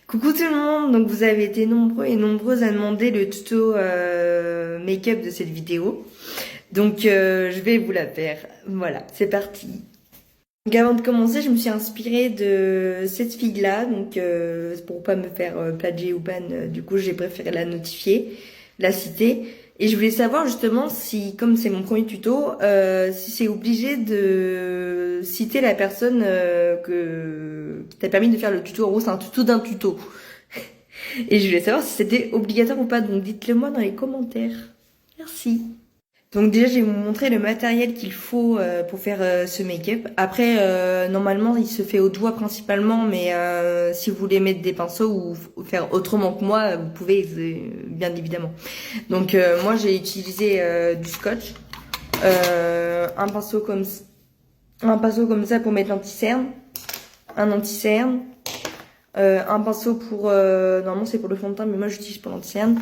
Coucou tout le monde, donc vous avez été nombreux et nombreuses à demander le tuto make-up de cette vidéo. Donc je vais vous la faire. Voilà, c'est parti. Donc avant de commencer, je me suis inspirée de cette fille-là, donc pour pas me faire plagier ou ban, du coup j'ai préféré la notifier, la citer. Et je voulais savoir justement si, comme c'est mon premier tuto, si c'est obligé de citer la personne qui t'a permis de faire le tuto. En gros, c'est un tuto d'un tuto. Et je voulais savoir si c'était obligatoire ou pas, donc dites-le moi dans les commentaires. Merci. Donc déjà, je vais vous montrer le matériel qu'il faut pour faire ce make-up. Après, normalement, il se fait au doigt principalement, mais si vous voulez mettre des pinceaux ou faire autrement que moi, vous pouvez, bien évidemment. Donc moi, j'ai utilisé du scotch, un pinceau comme ça pour mettre l'anti-cerne, un anti-cerne, un pinceau pour normalement c'est pour le fond de teint, mais moi j'utilise pour l'anti-cerne.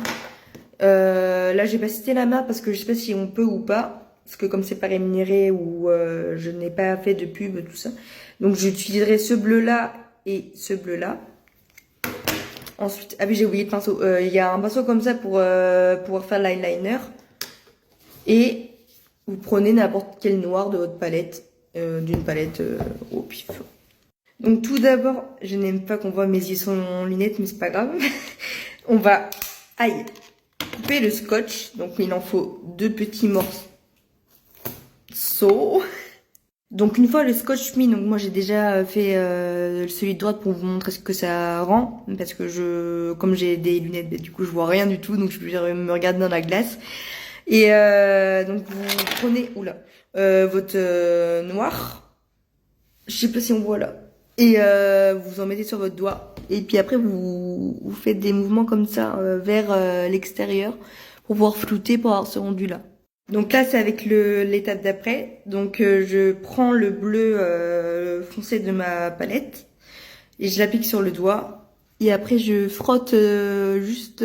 Là j'ai pas cité la marque parce que je sais pas si on peut ou pas, parce que comme c'est pas rémunéré ou je n'ai pas fait de pub tout ça, donc j'utiliserai ce bleu là et ce bleu là. Ensuite, ah oui, j'ai oublié le pinceau, il y a un pinceau comme ça pour pouvoir faire l'eyeliner, et vous prenez n'importe quel noir de votre palette, d'une palette au pif. Donc tout d'abord, je n'aime pas qu'on voit mes yeux sans lunettes, mais c'est pas grave. On va, aïe, couper le scotch. Donc il en faut 2 petits morceaux. Donc une fois le scotch mis, donc moi j'ai déjà fait celui de droite pour vous montrer ce que ça rend, parce que comme j'ai des lunettes, du coup je vois rien du tout, donc je vais me regarder dans la glace. Et donc vous prenez, votre noir. Je sais pas si on voit là. Et vous en mettez sur votre doigt. Et puis après, vous faites des mouvements comme ça vers l'extérieur pour pouvoir flouter, pour avoir ce rendu-là. Donc là, c'est avec l'étape d'après. Donc je prends le bleu foncé de ma palette et je l'applique sur le doigt. Et après, je frotte juste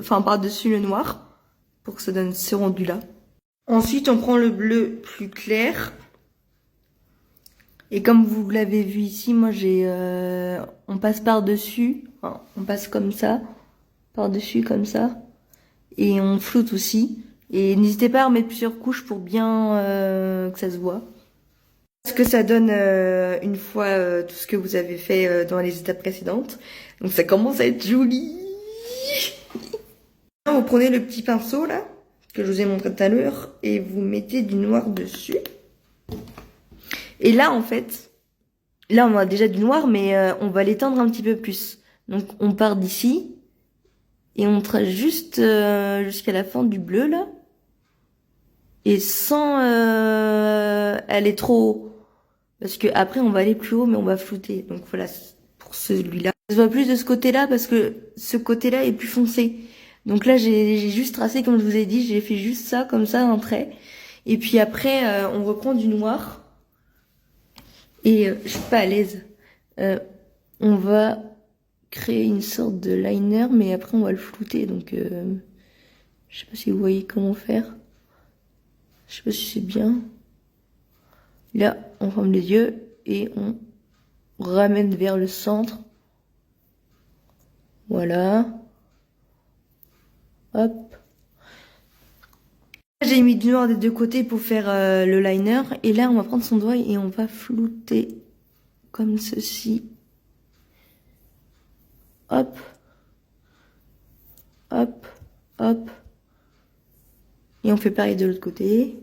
par-dessus le noir pour que ça donne ce rendu-là. Ensuite, on prend le bleu plus clair. Et comme vous l'avez vu ici, moi on passe par-dessus, enfin, on passe comme ça, par-dessus comme ça, et on floute aussi. Et n'hésitez pas à remettre plusieurs couches pour bien que ça se voit. Ce que ça donne une fois tout ce que vous avez fait dans les étapes précédentes. Donc ça commence à être joli. Vous prenez le petit pinceau là, que je vous ai montré tout à l'heure, et vous mettez du noir dessus. Et là, en fait, là, on a déjà du noir, mais on va l'étendre un petit peu plus. Donc, on part d'ici et on trace juste jusqu'à la fin du bleu, là. Et sans aller trop haut. Parce que après, on va aller plus haut, mais on va flouter. Donc, voilà, pour celui-là. Ça se voit plus de ce côté-là parce que ce côté-là est plus foncé. Donc là, j'ai juste tracé, comme je vous ai dit, j'ai fait juste ça, comme ça, un trait. Et puis après, on reprend du noir. Et je suis pas à l'aise. On va créer une sorte de liner, mais après on va le flouter. Donc je sais pas si vous voyez comment faire. Je sais pas si c'est bien. Là, on ferme les yeux et on ramène vers le centre. Voilà. Hop. J'ai mis du noir des deux côtés pour faire le liner. Et là, on va prendre son doigt et on va flouter comme ceci. Hop. Hop. Hop. Et on fait pareil de l'autre côté.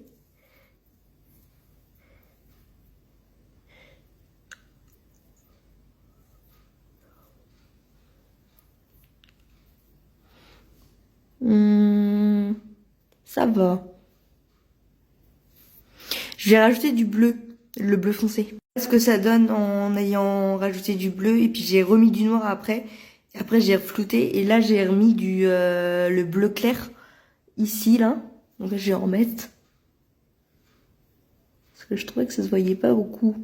Ça va. Je vais rajouter du bleu, le bleu foncé. Ce que ça donne en ayant rajouté du bleu, et puis j'ai remis du noir après. Et après j'ai reflouté et là j'ai remis le bleu clair ici là. Donc là je vais en remettre. Parce que je trouvais que ça se voyait pas beaucoup.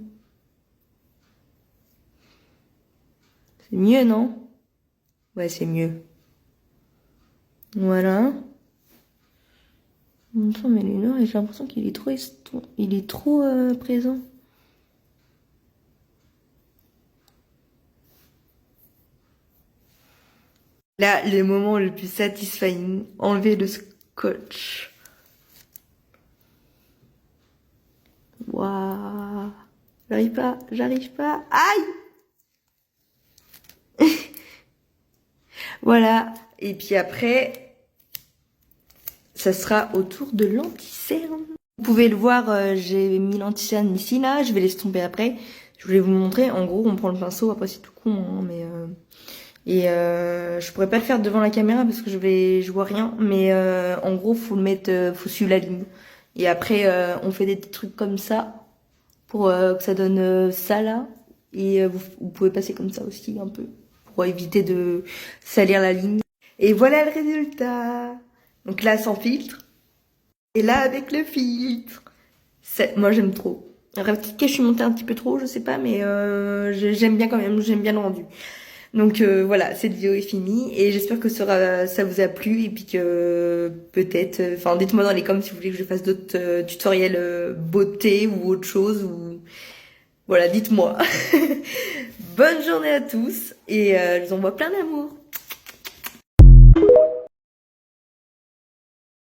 C'est mieux, non? Ouais, c'est mieux. Voilà. Mais le noir, j'ai l'impression qu'il est trop présent. Là, le moment le plus satisfying, enlever le scotch. Waouh. J'arrive pas. Aïe! Voilà. Et puis après, ça sera au tour de l'anti-cerne. Vous pouvez le voir, j'ai mis l'anti-cerne ici, là. Je vais l'estomper après. Je voulais vous montrer. En gros, on prend le pinceau. Après, c'est tout con, hein, mais... je pourrais pas le faire devant la caméra parce que je vois rien. Mais en gros, faut le mettre, faut suivre la ligne. Et après, on fait des trucs comme ça pour que ça donne ça là. Et vous pouvez passer comme ça aussi un peu pour éviter de salir la ligne. Et voilà le résultat. Donc là sans filtre. Et là avec le filtre. Moi j'aime trop. Alors peut-être que je suis montée un petit peu trop, je sais pas, mais j'aime bien quand même, j'aime bien le rendu. Donc voilà, cette vidéo est finie et j'espère que ça vous a plu et puis que peut-être, enfin dites-moi dans les commentaires si vous voulez que je fasse d'autres tutoriels beauté ou autre chose ou voilà, dites-moi. Bonne journée à tous et je vous envoie plein d'amour.